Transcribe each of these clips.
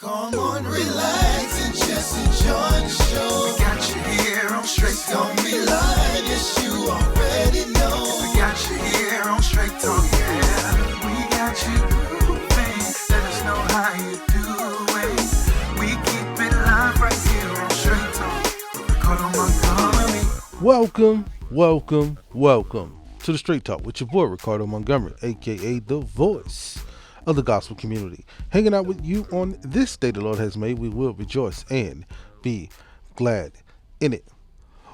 Come on, relax and just enjoy the show. We got you here on Straight Talk. Don't be lying, yes, you already know. We got you here on Straight Talk, yeah. We got you grooving. Let us know how you doing. We keep it live right here on Straight Talk with Riccardo Montgomery. Welcome to the Straight Talk with your boy Riccardo Montgomery, aka the voice of the gospel community. Hanging out with you on this day the Lord has made. We will rejoice and be glad in it.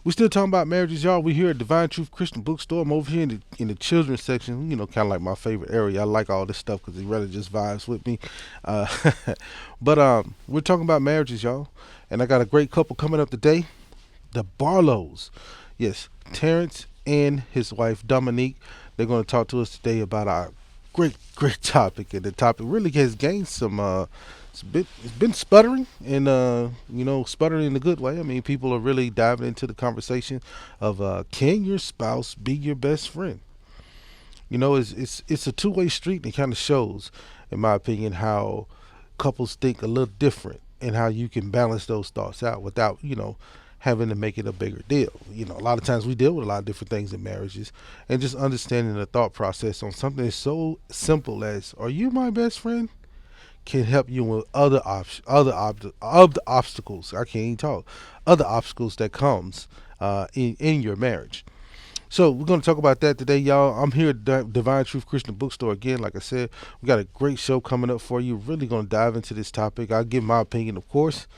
We're still talking about marriages, y'all. We're here at Divine Truth Christian Bookstore. I'm over here in the children's section, kind of like my favorite area. I like all this stuff because it really just vibes with me. But we're talking about marriages, y'all. And I got a great couple coming up today. The Barlows. Yes, Terrence and his wife, Dominique. They're going to talk to us today about our great topic. And the topic really has gained some, it's been sputtering and, sputtering in a good way. I mean, people are really diving into the conversation of, can your spouse be your best friend? It's a two-way street, and it kind of shows, in my opinion, how couples think a little different and how you can balance those thoughts out without, having to make it a bigger deal. A lot of times we deal with a lot of different things in marriages, and just understanding the thought process on something so simple as, are you my best friend? Can help you with other obstacles. I can't even talk. Other obstacles that comes in your marriage. So we're going to talk about that today, y'all. I'm here at Divine Truth Christian Bookstore again. Like I said, we got a great show coming up for you. Really going to dive into this topic. I'll give my opinion, of course.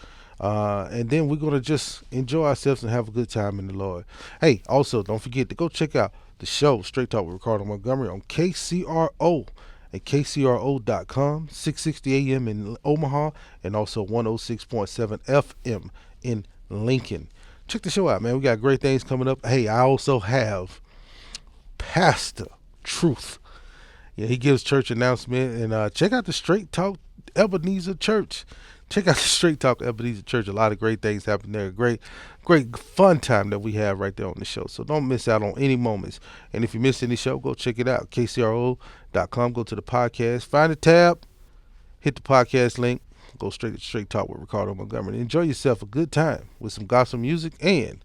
And then we're going to just enjoy ourselves and have a good time in the Lord. Hey, also, don't forget to go check out the show, Straight Talk with Riccardo Montgomery, on KCRO at KCRO.com, 660 AM in Omaha, and also 106.7 FM in Lincoln. Check the show out, man. We got great things coming up. Hey, I also have Pastor Truth. Yeah, he gives church announcement, and check out the Straight Talk Ebenezer Church. Check out the Straight Talk Ebenezer Church. A lot of great things happen there. Great fun time that we have right there on the show. So don't miss out on any moments. And if you miss any show, go check it out. KCRO.com. Go to the podcast. Find a tab. Hit the podcast link. Go straight to Straight Talk with Riccardo Montgomery. Enjoy yourself a good time with some gospel music and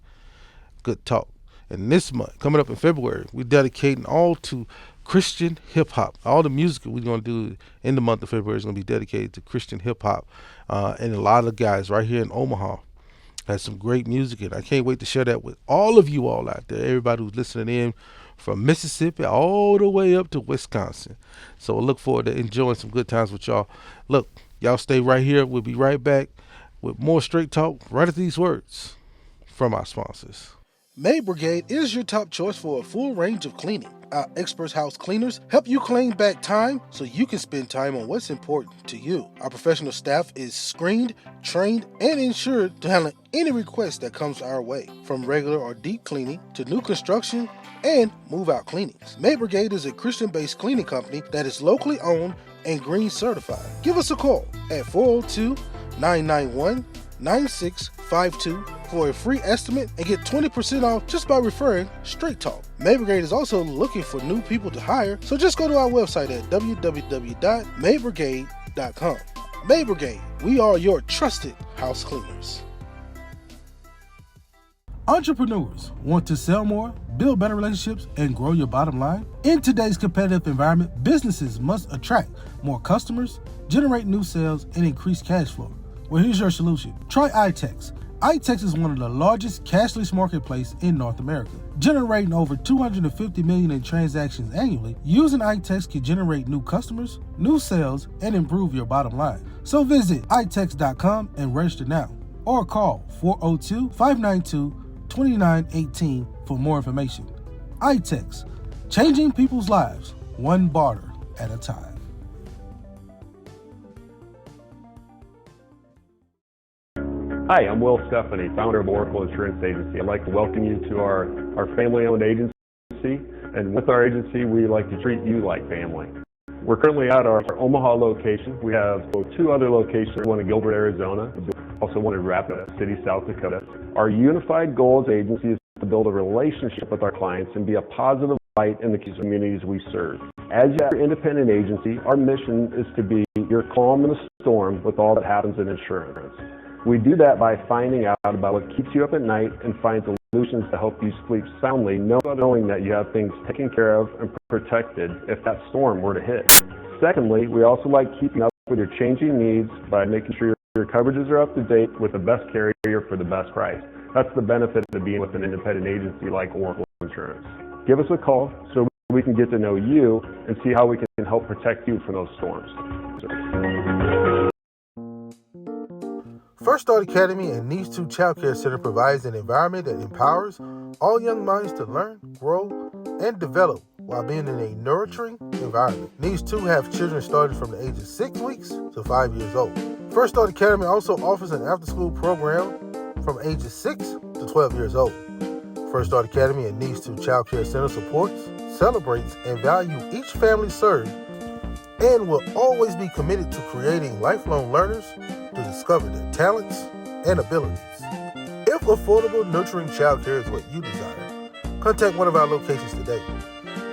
good talk. And this month, coming up in February, we're dedicating all to Christian hip-hop. All the music we're going to do in the month of February is going to be dedicated to Christian hip-hop. And a lot of guys right here in Omaha has some great music, and I can't wait to share that with all of you all out there, everybody who's listening in from Mississippi all the way up to Wisconsin. So I look forward to enjoying some good times with y'all. Look, y'all stay right here. We'll be right back with more Straight Talk right after these words from our sponsors. May Brigade is your top choice for a full range of cleaning. Our expert house cleaners help you claim back time so you can spend time on what's important to you. Our professional staff is screened, trained, and insured to handle any request that comes our way, from regular or deep cleaning to new construction and move-out cleanings. May Brigade is a Christian-based cleaning company that is locally owned and green certified. Give us a call at 402-991-9652 for a free estimate and get 20% off just by referring Straight Talk. May Brigade is also looking for new people to hire, so just go to our website at www.maybrigade.com. May Brigade, we are your trusted house cleaners. Entrepreneurs want to sell more, build better relationships, and grow your bottom line? In today's competitive environment, businesses must attract more customers, generate new sales, and increase cash flow. Well, here's your solution. Try iTex. iTex is one of the largest cashless marketplaces in North America, generating over 250 million in transactions annually. Using iTex can generate new customers, new sales, and improve your bottom line. So visit itex.com and register now, or call 402-592-2918 for more information. iTex, changing people's lives, one barter at a time. Hi, I'm Will Stephanie, founder of Oracle Insurance Agency. I'd like to welcome you to our family-owned agency. And with our agency, we like to treat you like family. We're currently at our Omaha location. We have two other locations, one in Gilbert, Arizona, also one in Rapid City, South Dakota. Our unified goal as agency is to build a relationship with our clients and be a positive light in the communities we serve. As your independent agency, our mission is to be your calm in the storm with all that happens in insurance. We do that by finding out about what keeps you up at night and find solutions to help you sleep soundly, knowing that you have things taken care of and protected if that storm were to hit. Secondly, we also like keeping up with your changing needs by making sure your coverages are up to date with the best carrier for the best price. That's the benefit of being with an independent agency like Oracle Insurance. Give us a call so we can get to know you and see how we can help protect you from those storms. First Start Academy and Needs 2 Child Care Center provides an environment that empowers all young minds to learn, grow, and develop while being in a nurturing environment. Needs 2 have children starting from the age of 6 weeks to 5 years old. First Start Academy also offers an after-school program from ages 6 to 12 years old. First Start Academy and Needs 2 Child Care Center supports, celebrates, and values each family served and will always be committed to creating lifelong learners to discover their talents and abilities. If affordable, nurturing child care is what you desire, contact one of our locations today.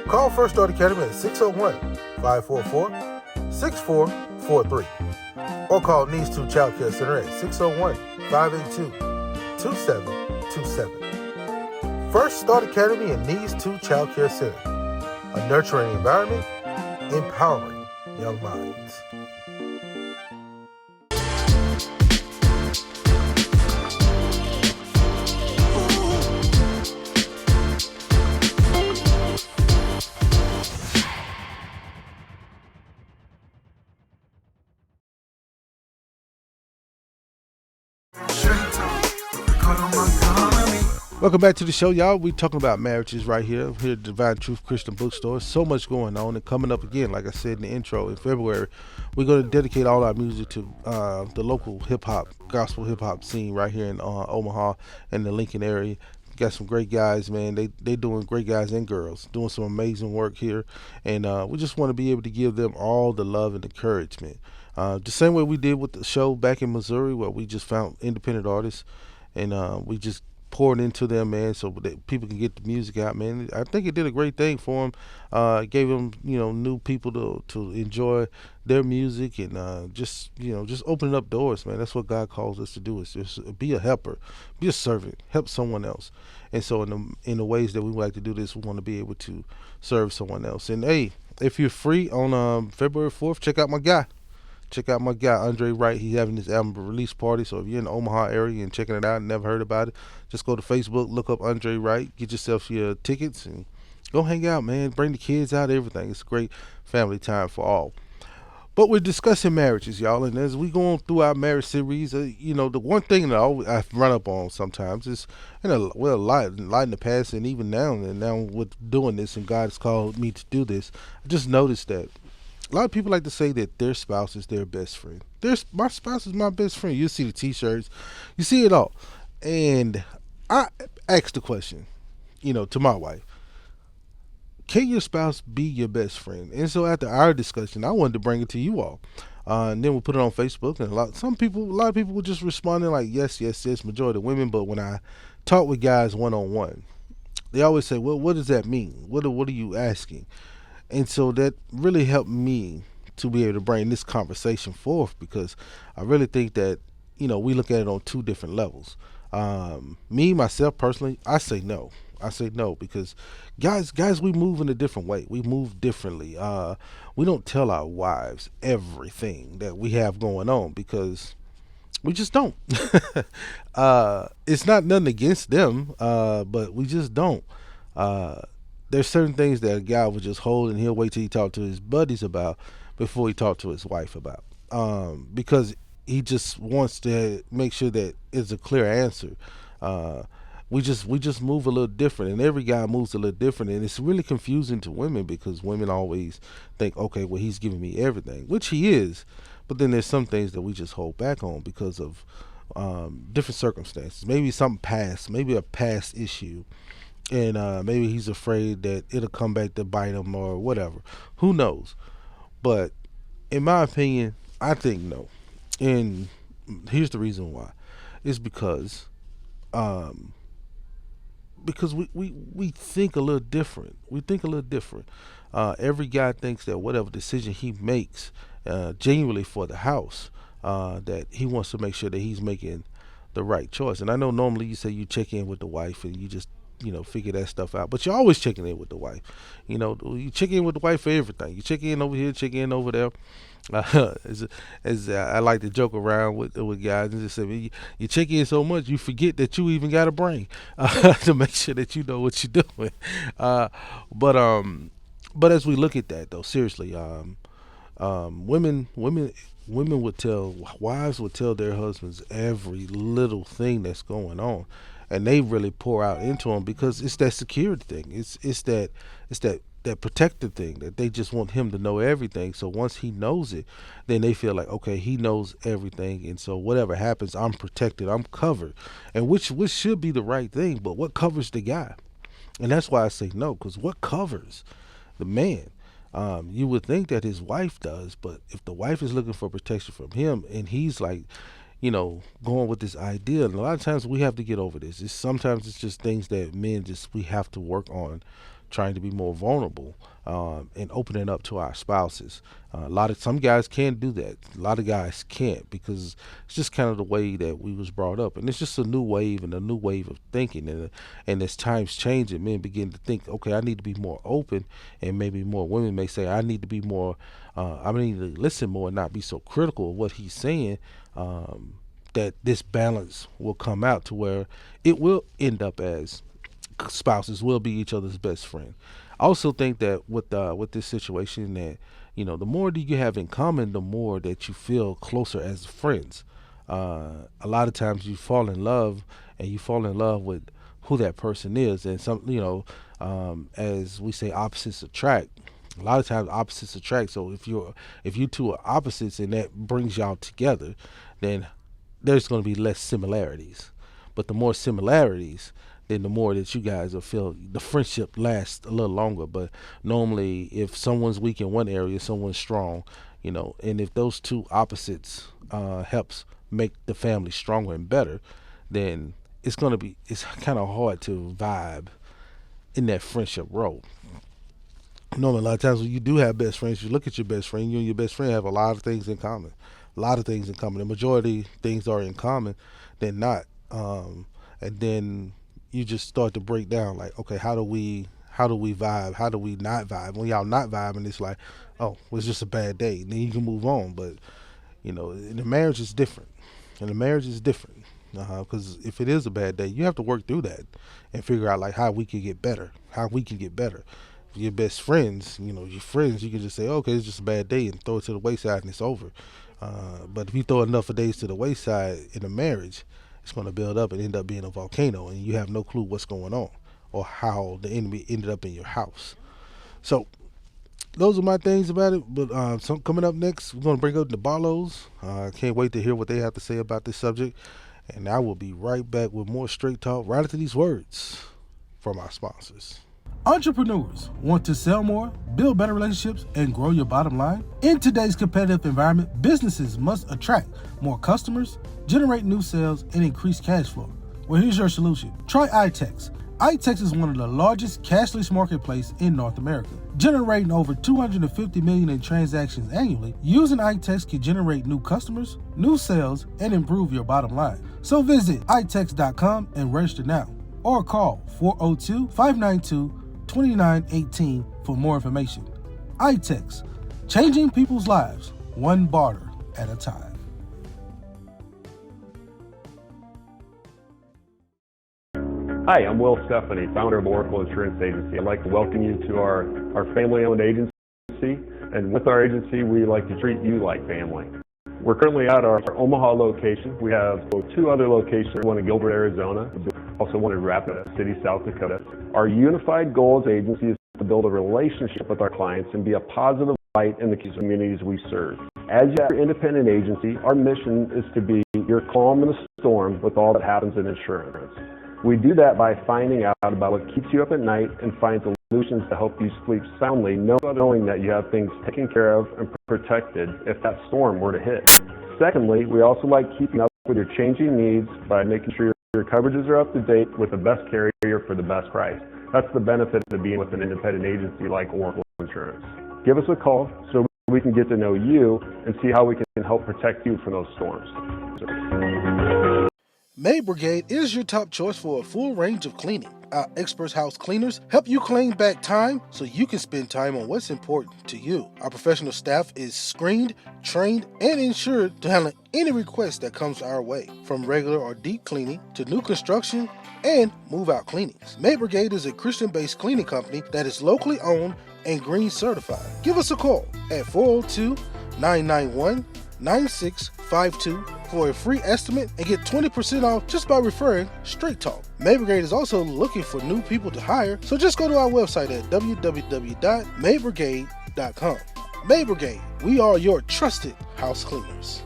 Call First Start Academy at 601-544-6443 or call Needs 2 Child Care Center at 601-582-2727. First Start Academy and Needs 2 Child Care Center, a nurturing environment, empowering young minds. Welcome back to the show, y'all. We talking about marriages right here at Divine Truth Christian Bookstore. So much going on, and coming up again, like I said in the intro, in February, we're going to dedicate all our music to the local hip-hop, gospel hip-hop scene right here in Omaha and the Lincoln area. Got some great guys, man. They doing great, guys and girls, doing some amazing work here, and we just want to be able to give them all the love and encouragement. The same way we did with the show back in Missouri, where we just found independent artists, and we just poured into them, man, so that people can get the music out, man. I think it did a great thing for them. Gave them, new people to enjoy their music, and just opening up doors, man. That's what God calls us to do, is just be a helper, be a servant, help someone else. And so in the ways that we like to do this, we want to be able to serve someone else. And hey, if you're free on February 4th, check out my guy, Andre Wright. He's having his album release party. So if you're in the Omaha area and checking it out and never heard about it, just go to Facebook, look up Andre Wright, get yourself your tickets, and go hang out, man. Bring the kids out, everything. It's a great family time for all. But we're discussing marriages, y'all, and as we go on through our marriage series, the one thing that I run up on sometimes is, a lot in the past, and even now with doing this, and God has called me to do this, I just noticed that a lot of people like to say that their spouse is their best friend. My spouse is my best friend. You see the T-shirts, you see it all. And I asked the question, to my wife, can your spouse be your best friend? And so after our discussion, I wanted to bring it to you all. And then we put it on Facebook, and a lot of people were just responding like, yes, majority of women. But when I talk with guys one-on-one, they always say, well, what does that mean? What are you asking? And so that really helped me to be able to bring this conversation forth, because I really think that, we look at it on two different levels. Me, myself, personally, I say no, because guys, we move in a different way. We move differently. We don't tell our wives everything that we have going on, because we just don't. It's not nothing against them, but we just don't. There's certain things that a guy will just hold, and he'll wait till he talk to his buddies about before he talk to his wife about, because he just wants to make sure that it's a clear answer. We just move a little different, and every guy moves a little different, and it's really confusing to women, because women always think, okay, well, he's giving me everything, which he is, but then there's some things that we just hold back on because of different circumstances. Maybe something past, maybe a past issue. And maybe he's afraid that it'll come back to bite him or whatever. Who knows? But in my opinion, I think no. And here's the reason why. It's because because we think a little different. We think a little different. Every guy thinks that whatever decision he makes, genuinely for the house, that he wants to make sure that he's making the right choice. And I know normally you say you check in with the wife and you just figure that stuff out, but you're always checking in with the wife. You check in with the wife for everything. You check in over here, check in over there. As I like to joke around with guys and just say, you check in so much you forget that you even got a brain, to make sure that you know what you're doing. But as we look at that though, seriously, women would tell, wives would tell their husbands every little thing that's going on, and they really pour out into them because it's that security thing. It's that protective thing that they just want him to know everything. So once he knows it, then they feel like, okay, he knows everything, and so whatever happens, I'm protected, I'm covered, and which should be the right thing. But what covers the guy? And that's why I say no, because what covers the man? You would think that his wife does, but if the wife is looking for protection from him and he's like, going with this idea, and a lot of times we have to get over this. Sometimes it's just things that men we have to work on, trying to be more vulnerable, and opening up to our spouses. Some guys can't do that. A lot of guys can't, because it's just kind of the way that we was brought up, and it's just a new wave and a new wave of thinking. And as times change, men begin to think, okay, I need to be more open, and maybe more women may say, I need to be more. I need to listen more and not be so critical of what he's saying. That this balance will come out to where it will end up as spouses will be each other's best friend. I also think that with this situation, that the more that you have in common, the more that you feel closer as friends. A lot of times you fall in love, and you fall in love with who that person is, and as we say, opposites attract. A lot of times opposites attract. So if you two are opposites and that brings y'all together, then there's going to be less similarities. But the more similarities, then the more that you guys will feel the friendship lasts a little longer. But normally, if someone's weak in one area, someone's strong, and if those two opposites helps make the family stronger and better, then it's kind of hard to vibe in that friendship role. Normally, a lot of times when you do have best friends, you look at your best friend, you and your best friend have a lot of things in common. The majority things are in common than not. And then you just start to break down, like, okay, how do we vibe? How do we not vibe? When y'all not vibing, it's like, oh, well, it's just a bad day. And then you can move on. But, in the marriage is different. Because if it is a bad day, you have to work through that and figure out, like, how we can get better. If your best friends, your friends, you can just say, okay, it's just a bad day, and throw it to the wayside and it's over. But if you throw enough of days to the wayside in a marriage, it's going to build up and end up being a volcano, and you have no clue what's going on or how the enemy ended up in your house. So those are my things about it. But coming up next, we're going to bring up the Barlows. I can't wait to hear what they have to say about this subject. And I will be right back with more Straight Talk right after these words from our sponsors. Entrepreneurs want to sell more, build better relationships, and grow your bottom line? In today's competitive environment, businesses must attract more customers, generate new sales, and increase cash flow. Well, here's your solution. Try iTex. iTex is one of the largest cashless marketplaces in North America, generating over 250 million in transactions annually. Using iTex can generate new customers, new sales, and improve your bottom line. So visit itex.com and register now, or call 402-592-2918 for more information. iTex, changing people's lives, one barter at a time. Hi, I'm Will Stephanie, founder of Oracle Insurance Agency. I'd like to welcome you to our family-owned agency, and with our agency, we like to treat you like family. We're currently at our Omaha location. We have 2 other locations, one in Gilbert, Arizona, also one in Rapid City, South Dakota. Our unified goal as agency is to build a relationship with our clients and be a positive light in the communities we serve. As your independent agency, our mission is to be your calm in the storm with all that happens in insurance. We do that by finding out about what keeps you up at night and find solutions to help you sleep soundly, knowing that you have things taken care of and protected if that storm were to hit. Secondly, we also like keeping up with your changing needs by making sure your coverages are up to date with the best carriers lawyer for the best price. That's the benefit of being with an independent agency like Oracle Insurance. Give us a call so we can get to know you and see how we can help protect you from those storms. Maid Brigade is your top choice for a full range of cleaning. Our expert house cleaners help you claim back time so you can spend time on what's important to you. Our professional staff is screened, trained, and insured to handle any request that comes our way, from regular or deep cleaning to new construction and move-out cleanings. Maid Brigade is a Christian-based cleaning company that is locally owned and green certified. Give us a call at 402-991-9652 for a free estimate and get 20% off just by referring Straight Talk. Maid Brigade is also looking for new people to hire, so just go to our website at www.maidbrigade.com. Maid Brigade, we are your trusted house cleaners.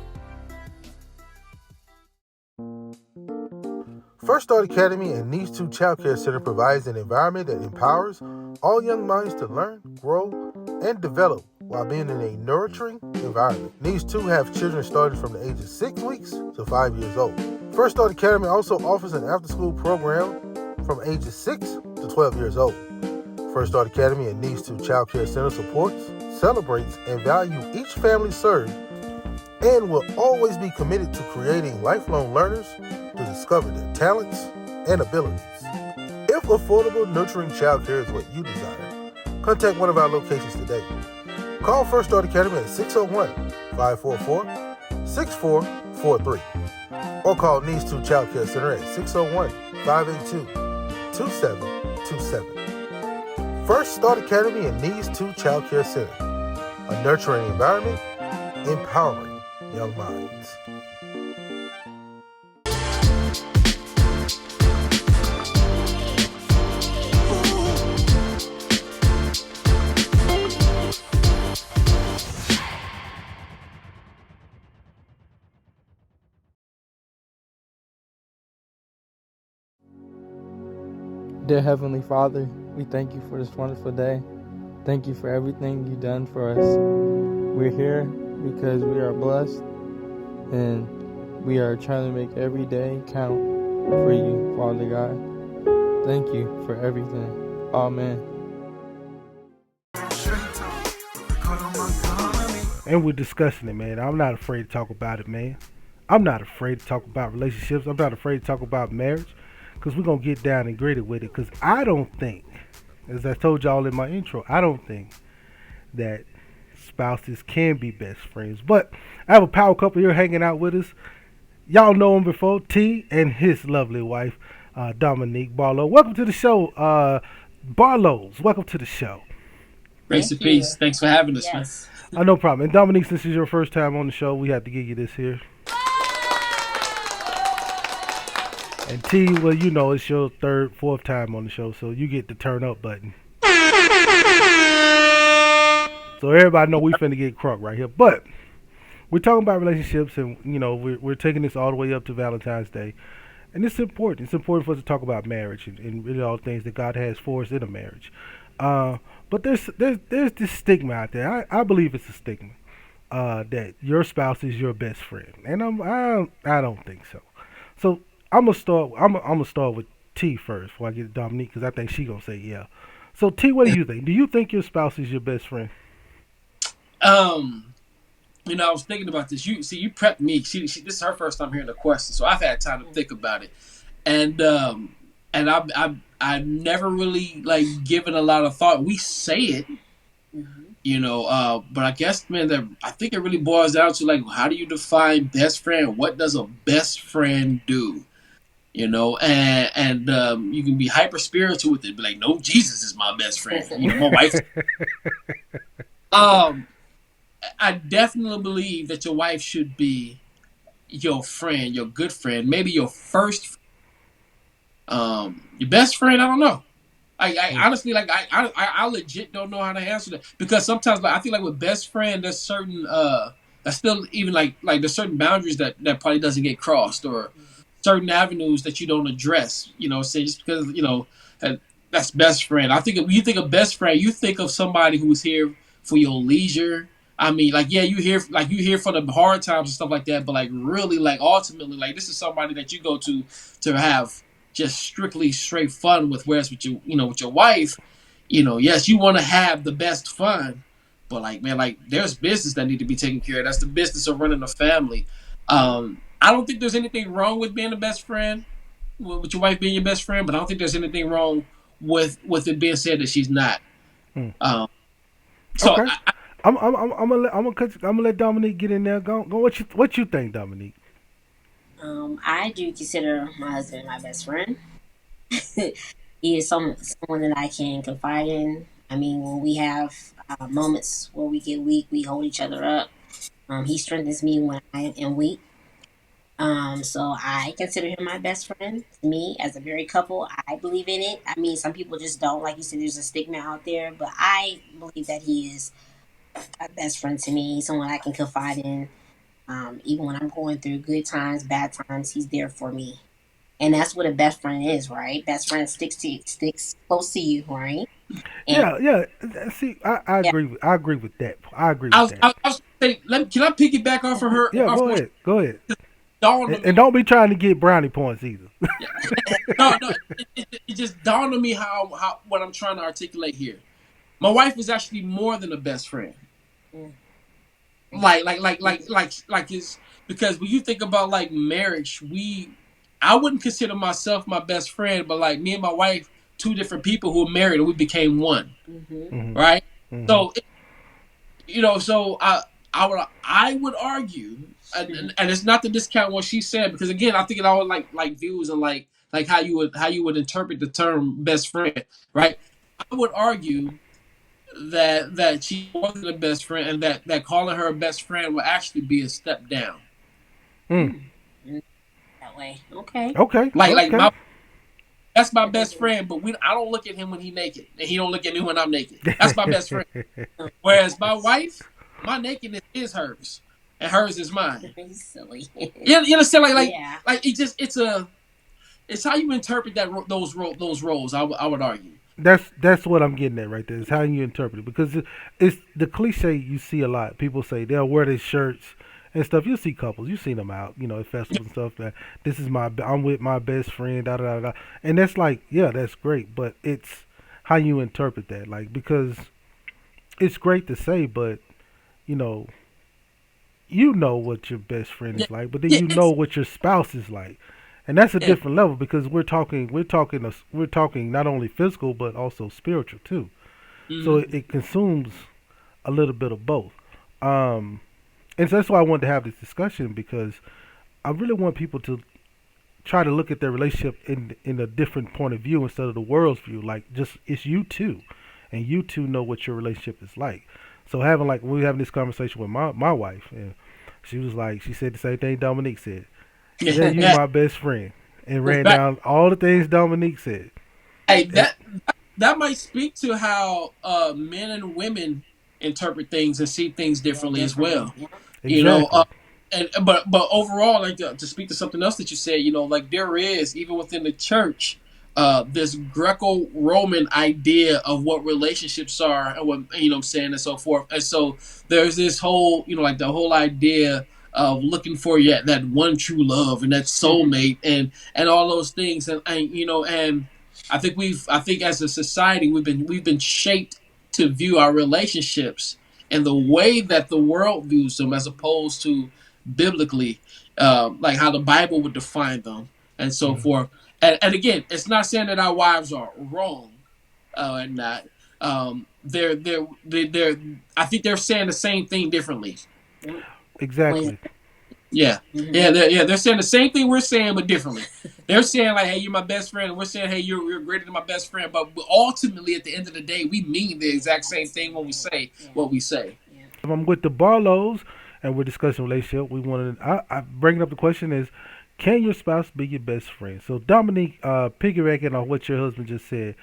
First Start Academy and Needs 2 Child Care Center provides an environment that empowers all young minds to learn, grow, and develop while being in a nurturing environment. Needs 2 have children starting from the age of 6 weeks to 5 years old. First Start Academy also offers an after-school program from ages 6 to 12 years old. First Start Academy and Needs 2 Child Care Center supports, celebrates, and values each family served and will always be committed to creating lifelong learners to discover their talents and abilities. If affordable, nurturing childcare is what you desire, contact one of our locations today. Call First Start Academy at 601-544-6443 or call Needs 2 Child Care Center at 601-582-2727. First Start Academy and Needs 2 Child Care Center, a nurturing environment, empowering young minds. Dear Heavenly Father, we thank you for this wonderful day. Thank you for everything you've done for us. We're here because we are blessed and we are trying to make every day count for you, Father God. Thank you for everything. Amen. And we're discussing it, man. I'm not afraid to talk about it, man. I'm not afraid to talk about relationships. I'm not afraid to talk about marriage. Because we're going to get down and gritty with it. Because I don't think, as I told y'all in my intro, I don't think that spouses can be best friends. But I have a power couple here hanging out with us. Y'all know him before, T and his lovely wife, Dominique Barlow. Welcome to the show, Barlows. Welcome to the show. Grace and peace. Thanks for having us, Yes. man. No problem. And Dominique, since this is your first time on the show, we have to give you this here. And T, well, you know, it's your third, fourth time on the show, so you get the turn up button. So everybody know we finna get crunk right here. But we're talking about relationships, and, you know, we're taking this all the way up to Valentine's Day. And it's important. It's important for us to talk about marriage and really all the things that God has for us in a marriage. But there's this stigma out there. I believe it's a stigma that your spouse is your best friend, and I don't think so. So I'm gonna start with T first before I get to Dominique, because I think she gonna say yeah. So T, what do you think? Do you think your spouse is your best friend? You know, I was thinking about this. You prepped me. She this is her first time hearing the question, so I've had time to think about it, and I've never really like given a lot of thought. We say it, you know, but I guess, man, I think it really boils down to like, how do you define best friend? What does a best friend do? You know, and you can be hyper spiritual with it, be like, no, Jesus is my best friend. You know, my wife. I definitely believe that your wife should be your friend, your good friend, maybe your first. Your best friend, I don't know. I honestly, like, I legit don't know how to answer that, because sometimes, like, I think like with best friend, there's certain that's still even like there's certain boundaries that probably doesn't get crossed, or certain avenues that you don't address. You know, say just because, you know, that's best friend. I think when you think of best friend, you think of somebody who's here for your leisure. I mean, like, yeah, you here for the hard times and stuff like that, but like really, like ultimately, like this is somebody that you go to have just strictly straight fun with. Whereas with with your wife, yes, you want to have the best fun, but like, man, like there's business that need to be taken care of. That's the business of running a family. I don't think there's anything wrong with being a best friend, with your wife being your best friend, but I don't think there's anything wrong with it being said that she's not. Hmm. Um, so Okay. I'm gonna let Dominique get in there. Go. What you think, Dominique? I do consider my husband my best friend. He is someone that I can confide in. I mean, when we have moments where we get weak, we hold each other up. He strengthens me when I am weak. So I consider him my best friend. To me, as a married couple, I believe in it. I mean, some people just don't. Like you said, there's a stigma out there, but I believe that he is a best friend to me, someone I can confide in. Even when I'm going through good times, bad times, he's there for me. And that's what a best friend is, right? Best friend sticks close to you, right? And Yeah. See, I yeah, agree. I agree with that. I agree I with was, that. I was saying, can I piggyback off of her? Yeah, Off go what ahead. Go ahead. dawned And, on and me. don't be trying to get brownie points either. No, it just dawned on me how what I'm trying to articulate here. My wife is actually more than a best friend. mm, Like is because when you think about like marriage, I wouldn't consider myself my best friend, but like me and my wife, two different people who were married and we became one, mm-hmm, Hmm. right? Hmm. So so I would argue, and it's not to discount what she said, because again, I think it all like views and like how you would interpret the term best friend, right? I would argue that she wasn't a best friend, and that calling her a best friend would actually be a step down. Mm. mm, mm, that way. Okay. Okay. Like Okay. my that's my best friend, but I don't look at him when he's naked, and he don't look at me when I'm naked. That's my best friend. Whereas my wife, my nakedness is hers, and hers is mine. He's silly. You understand? Yeah. It's how you interpret those roles. I would argue. That's what I'm getting at right there. Is how you interpret it because it's the cliche you see a lot. People say they'll wear their shirts and stuff. You see couples, you see them out, at festivals and stuff. That this is I'm with my best friend, da da da, da. And that's like, yeah, that's great, but it's how you interpret that, like because it's great to say, but you know, you know what your best friend Yeah, is like, but then yeah, you know it's what your spouse is like, and that's a yeah. different level because we're talking not only physical but also spiritual too. So Mm-hmm. it consumes a little bit of both. Um, and so that's why I wanted to have this discussion because I really want people to try to look at their relationship in a different point of view instead of the world's view. Like just it's you two, and you two know what your relationship is like. So having like we were having this conversation with my wife, and she said the same thing Dominique said. Yeah, you Yeah. my best friend, and ran Right. down all the things Dominique said. Hey, And that might speak to how men and women interpret things and see things Yeah, differently as differently. well. Yeah. You know, exactly. and but overall, like to speak to something else that you said, like there is even within the church, this Greco-Roman idea of what relationships are and what what I'm saying and so forth. And so there's this whole like the whole idea of looking for that one true love and that soulmate and all those things and I think as a society we've been shaped to view our relationships and the way that the world views them as opposed to biblically, like how the Bible would define them and so Mhm. forth. And again, it's not saying that our wives are wrong and not. They're I think they're saying the same thing differently. Yep. Ways. Exactly. Yeah, Mm-hmm. they're saying the same thing we're saying, but differently. They're saying like, "Hey, you're my best friend," and we're saying, "Hey, you're greater than my best friend." But ultimately, at the end of the day, we mean the exact same thing when we say Yeah. what we say. Yeah. I'm with the Barlows, and we're discussing relationship. We wanted. I bringing up the question is, can your spouse be your best friend? So Dominique, piggybacking on what your husband just said,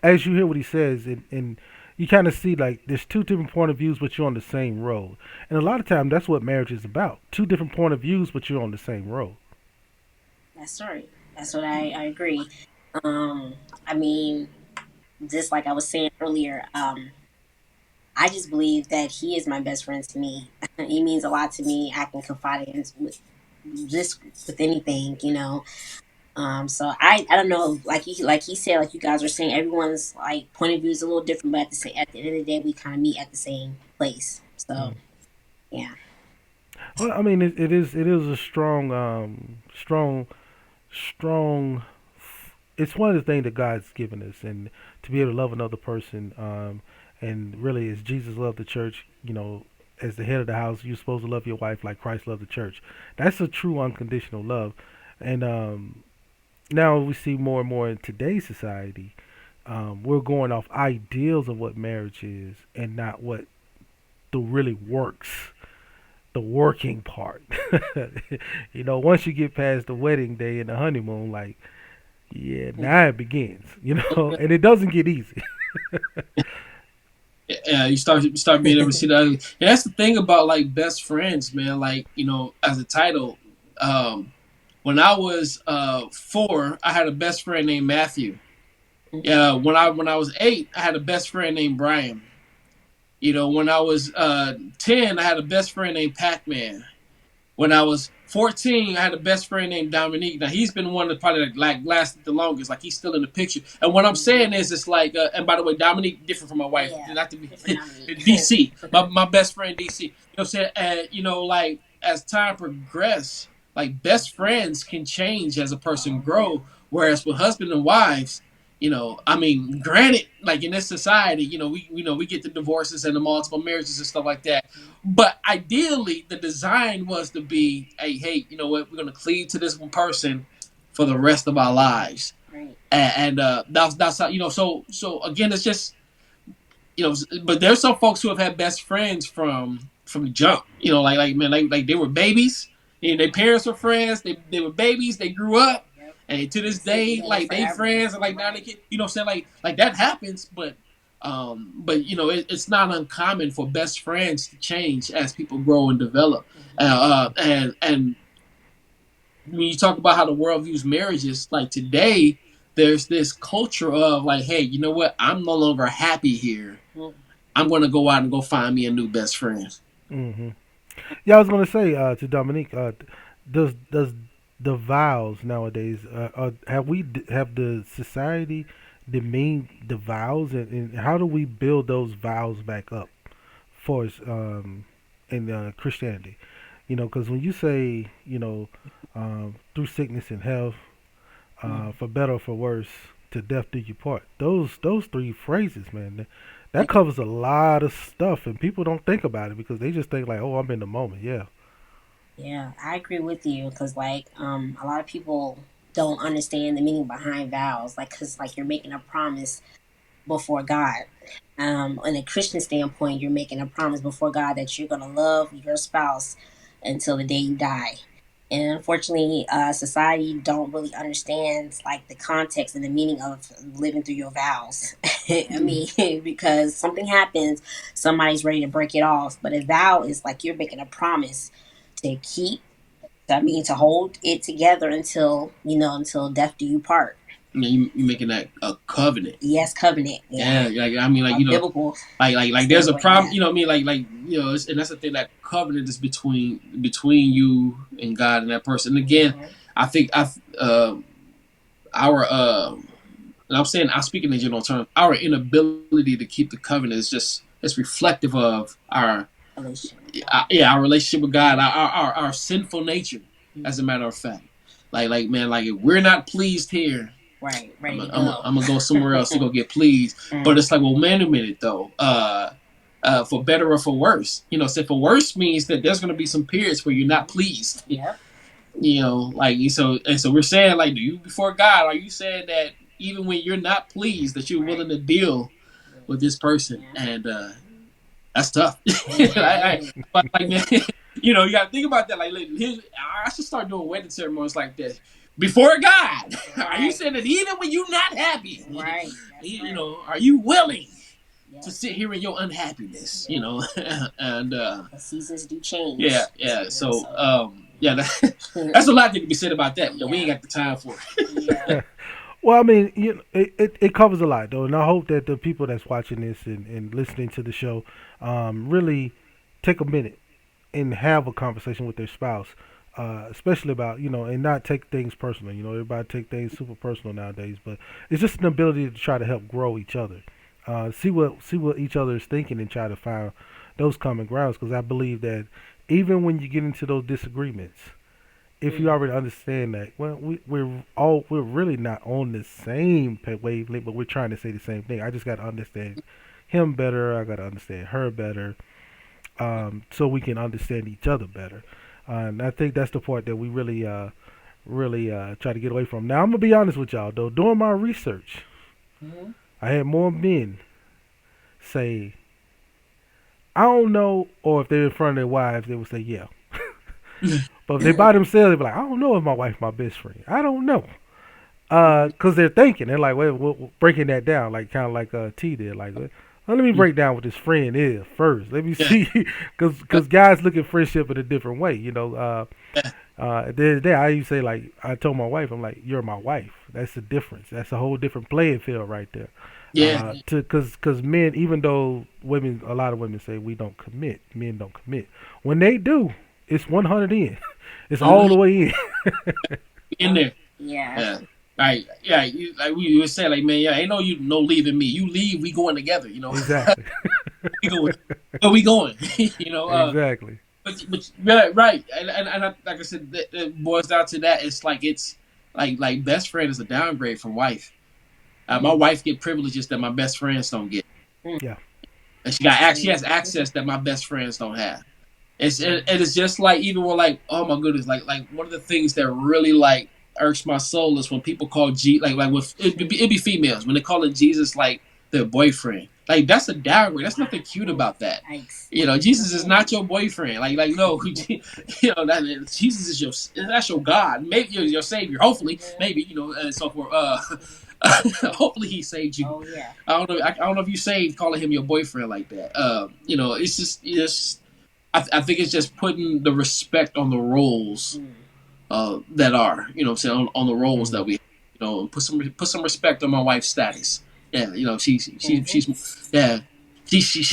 as you hear what he says, and you kind of see like there's two different point of views, but you're on the same road. And a lot of time, that's what marriage is about: two different point of views, but you're on the same road. That's right. That's what I agree. Um, I mean, just like I was saying earlier, I just believe that he is my best friend to me. He means a lot to me. I can confide in with just with anything. So I don't know, like he said, like you guys were saying, everyone's like point of view is a little different, but at the end of the day, we kind of meet at the same place. So yeah. Well, I mean, it is a strong. It's one of the things that God's given us, and to be able to love another person, and really, as Jesus loved the church, as the head of the house, you're supposed to love your wife like Christ loved the church. That's a true unconditional love, and now we see more and more in today's society. We're going off ideals of what marriage is, and not what the really works, the working part. Once you get past the wedding day and the honeymoon, like, yeah, now it begins. And it doesn't get easy. Yeah, you start being able to see the other. And that's the thing about like best friends, man. Like, as a title, when I was 4, I had a best friend named Matthew. Yeah, when I was 8, I had a best friend named Brian. When I was 10, I had a best friend named Pac-Man. When I was 14, I had a best friend named Dominique. Now, he's been one that probably like lasted the longest. Like, he's still in the picture. And what I'm saying is, it's like, and by the way, Dominique different from my wife. Yeah, not to be DC. My best friend DC. You know what I'm saying? And like as time progresses, like best friends can change as a person grow. Whereas with husband and wives, I mean, granted, like in this society, we get the divorces and the multiple marriages and stuff like that. But ideally, the design was to be, hey, you know what? We're going to cleave to this one person for the rest of our lives. Right. And that's how, so again, it's just, but there's some folks who have had best friends from the jump, like they were babies. Their parents were friends. They were babies. They grew up. And to this day, like they friends and like now they get, what I'm saying, like that happens, but it's not uncommon for best friends to change as people grow and develop. And when you talk about how the world views marriages, like today, there's this culture of like, hey, you know what? I'm no longer happy here. I'm going to go out and go find me a new best friend. Mm-hmm. Yeah, I was going to say to Dominique, does the vows nowadays have the society demeaned the vows, and how do we build those vows back up for us in Christianity? Because when you say through sickness and health, for better or for worse, to death do you part, those 3 phrases, man, that covers a lot of stuff, and people don't think about it because they just think like, oh, I'm in the moment. Yeah, I agree with you because, like, a lot of people don't understand the meaning behind vows, like, because, like, you're making a promise before God. In a Christian standpoint, you're making a promise before God that you're going to love your spouse until the day you die. And unfortunately, society don't really understand, like, the context and the meaning of living through your vows. I mean, because something happens, somebody's ready to break it off. But a vow is like you're making a promise to keep, to hold it together until death do you part. You're making that a covenant. Yes, covenant. Yeah, I mean, like, biblical, like there's a problem. You know what I mean? Like, and that's the thing. That covenant is between you and God and that person. And again, I think and I'm saying, I'm speaking in general terms. Our inability to keep the covenant is it's reflective of our relationship. Our relationship with God, our sinful nature, as a matter of fact. Like man, like if we're not pleased here, right, I'm gonna go somewhere else to go get pleased. But it's like, well, wait a minute though. For better or for worse, so for worse means that there's gonna be some periods where you're not pleased. Yep. So we're saying, like, do you before God, are you saying that even when you're not pleased, that you're willing to deal with this person? And that's tough. But like, man, you gotta think about that. Like, I should start doing wedding ceremonies like this. Before God, are you saying that even when you're not happy, right? Are you willing to sit here in your unhappiness? And the seasons do change. Yeah. So, that's a lot that can be said about that. We ain't got the time for it. Yeah. Well, I mean, it covers a lot, though, and I hope that the people that's watching this and listening to the show really take a minute and have a conversation with their spouse especially about, and not take things personal. Everybody take things super personal nowadays, but it's just an ability to try to help grow each other, see what each other is thinking, and try to find those common grounds. Because I believe that even when you get into those disagreements, if you already understand that, well, we're really not on the same wavelength, but we're trying to say the same thing. I just got to understand him better. I got to understand her better, so we can understand each other better. And I think that's the part that we really try to get away from. Now, I'm gonna be honest with y'all though. Doing my research, I had more men say, "I don't know," or if they're in front of their wives, they would say, "Yeah." But if they by themselves, they'd be like, "I don't know if my wife's my best friend. I don't know," because they're thinking. They're like, "Well, we're breaking that down, like kind of like T did, like." Let me break down what this friend is first. Let me see, because guys look at friendship in a different way. At the end of the day, I used to say, like, I told my wife, I'm like, "You're my wife." That's the difference. That's a whole different playing field right there. Yeah. Because men, even though a lot of women say we don't commit, men don't commit. When they do, it's 100 in. It's all the way in. In there. Yeah. Right, yeah, like we would say, like, man, yeah, ain't no leaving me. You leave, we going together, Exactly. Where we going? Exactly. But right, and like I said, it boils down to that. It's like best friend is a downgrade from wife. My wife get privileges that my best friends don't get. Yeah. And she has access that my best friends don't have. It's just like, even when, like, oh my goodness, like one of the things that really like irks my soul is when people call it'd be females when they call it Jesus like their boyfriend. Like, that's a downgrade. There's nothing cute about that. Jesus is not your boyfriend. Like no, Jesus is that's your God. Maybe your savior. Hopefully, maybe, and so forth. Hopefully he saved you. Oh yeah. I don't know if you saved calling him your boyfriend like that. It's just I think it's just putting the respect on the roles. That are, saying on the roles that we, put some respect on my wife's status. Yeah, she's she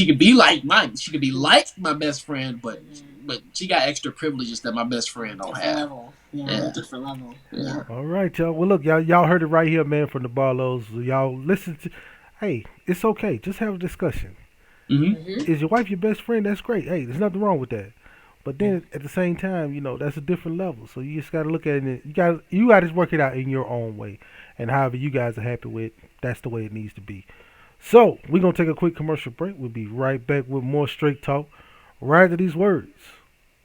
could be like mine. She could be like my best friend, but she got extra privileges that my best friend don't have. Level. Yeah, different level. Yeah. All right, y'all. Well, look, y'all heard it right here, man, from the Barlows. Y'all listen to. Hey, it's okay. Just have a discussion. Mm-hmm. Is your wife your best friend? That's great. Hey, there's nothing wrong with that. But then at the same time, that's a different level. So you just got to look at it. You got to work it out in your own way. And however you guys are happy with, that's the way it needs to be. So we're going to take a quick commercial break. We'll be right back with more Straight Talk right after these words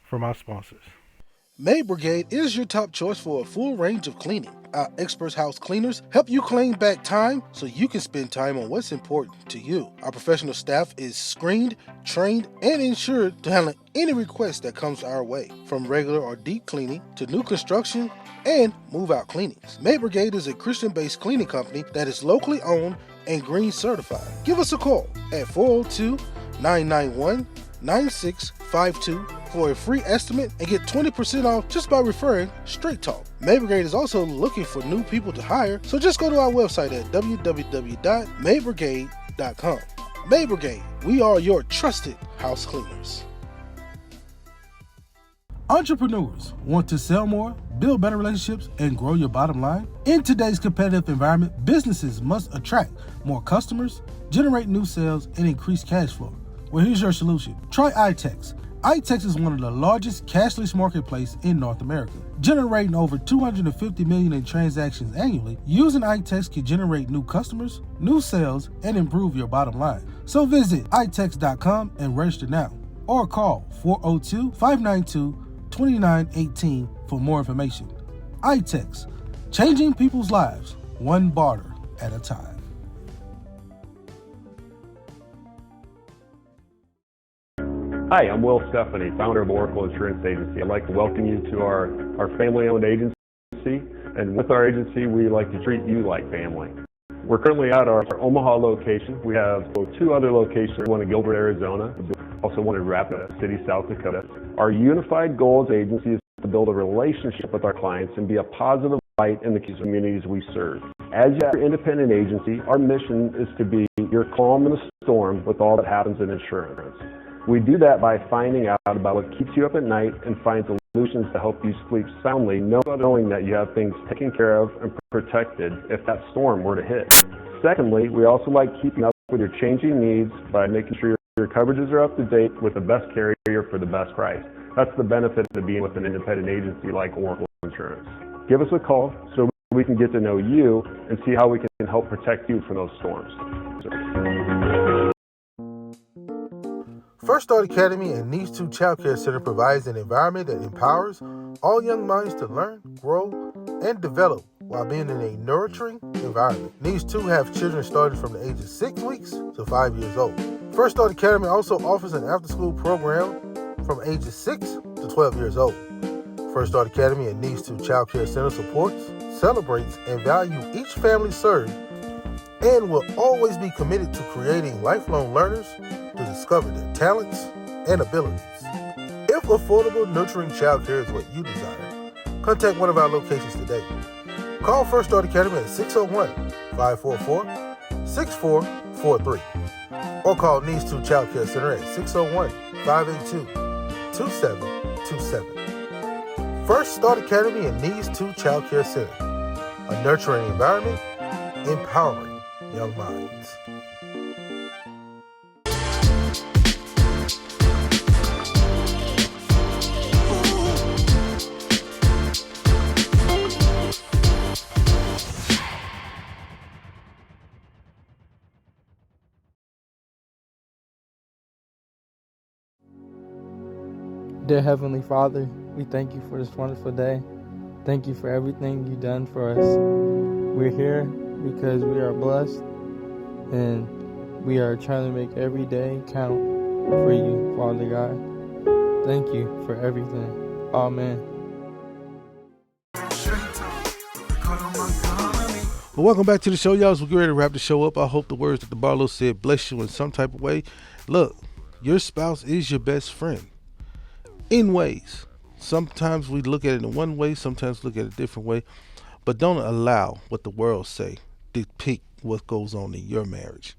from our sponsors. Maid Brigade is your top choice for a full range of cleaning. Our expert house cleaners help you claim back time so you can spend time on what's important to you. Our professional staff is screened, trained, and insured to handle any request that comes our way, from regular or deep cleaning to new construction and move-out cleanings. Maid Brigade is a Christian-based cleaning company that is locally owned and green certified. Give us a call at 402-991-9652 for a free estimate and get 20% off just by referring Straight Talk. Maid Brigade is also looking for new people to hire, so just go to our website at www.maidbrigade.com. Maid Brigade, we are your trusted house cleaners. Entrepreneurs want to sell more, build better relationships, and grow your bottom line? In today's competitive environment, businesses must attract more customers, generate new sales, and increase cash flow. Well, here's your solution. Try iTex. iTex is one of the largest cashless marketplaces in North America, generating over 250 million in transactions annually. Using iTex can generate new customers, new sales, and improve your bottom line. So visit itex.com and register now, or call 402-592-2918 for more information. iTex, changing people's lives, one barter at a time. Hi, I'm Will Stephanie, founder of Oracle Insurance Agency. I'd like to welcome you to our family-owned agency, and with our agency, we like to treat you like family. We're currently at our Omaha location. We have 2 other locations, one in Gilbert, Arizona, also one in Rapid City, South Dakota. Our unified goal as agency is to build a relationship with our clients and be a positive light in the communities we serve. As your independent agency, our mission is to be your calm in the storm with all that happens in insurance. We do that by finding out about what keeps you up at night and finds a solutions to help you sleep soundly, knowing that you have things taken care of and protected if that storm were to hit. Secondly, we also like keeping up with your changing needs by making sure your coverages are up to date with the best carrier for the best price. That's the benefit of being with an independent agency like Oracle Insurance. Give us a call so we can get to know you and see how we can help protect you from those storms. First Start Academy and Needs 2 Child Care Center provides an environment that empowers all young minds to learn, grow, and develop while being in a nurturing environment. Needs 2 have children starting from the age of 6 weeks to 5 years old. First Start Academy also offers an after-school program from ages 6 to 12 years old. First Start Academy and Needs 2 Child Care Center supports, celebrates, and values each family served and will always be committed to creating lifelong learners to discover their talents and abilities. If affordable, nurturing childcare is what you desire, contact one of our locations today. Call First Start Academy at 601-544-6443 or call Needs 2 Child Care Center at 601-582-2727. First Start Academy and Needs 2 Child Care Center, a nurturing environment, empowering young minds. Dear Heavenly Father, we thank you for this wonderful day. Thank you for everything you've done for us. We're here because we are blessed and we are trying to make every day count for you, Father God. Thank you for everything. Amen. Well, welcome back to the show, y'all. As we get ready to wrap the show up, I hope the words that the Barlow said bless you in some type of way. Look, your spouse is your best friend. In ways. Sometimes we look at it in one way, sometimes look at it a different way, but don't allow what the world say depict what goes on in your marriage.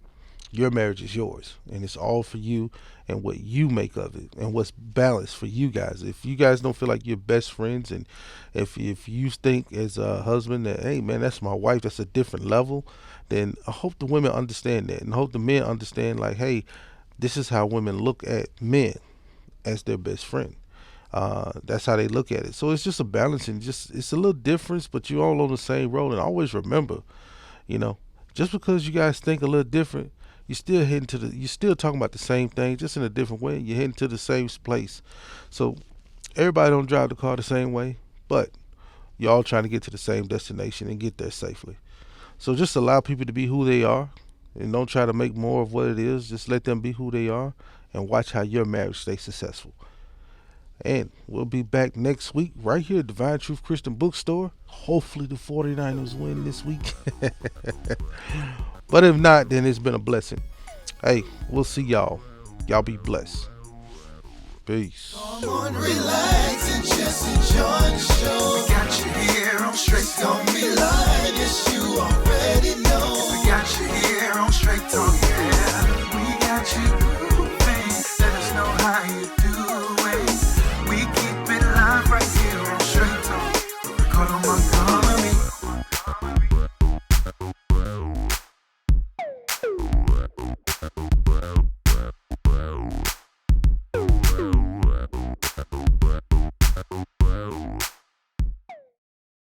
Your marriage is yours, and it's all for you and what you make of it and what's balanced for you guys. If you guys don't feel like you're best friends, and if you think as a husband that, hey man, that's my wife, that's a different level, then I hope the women understand that, and I hope the men understand, like, hey, this is how women look at men as their best friend. That's how they look at it. So it's just a balance, and it's a little difference, but you're all on the same road. And always remember, just because you guys think a little different, you're still talking about the same thing, just in a different way. You're heading to the same place. So everybody don't drive the car the same way, but you're all trying to get to the same destination and get there safely. So just allow people to be who they are, and don't try to make more of what it is. Just let them be who they are, and watch how your marriage stays successful. And we'll be back next week right here at Divine Truth Christian Bookstore. Hopefully the 49ers win this week. But if not, then it's been a blessing. Hey, we'll see y'all. Y'all be blessed. Peace. Come on, relax and just enjoy the show. We got you here on Straight Gonna Be Live. Yes, you already know. We got you here on Straight Talk.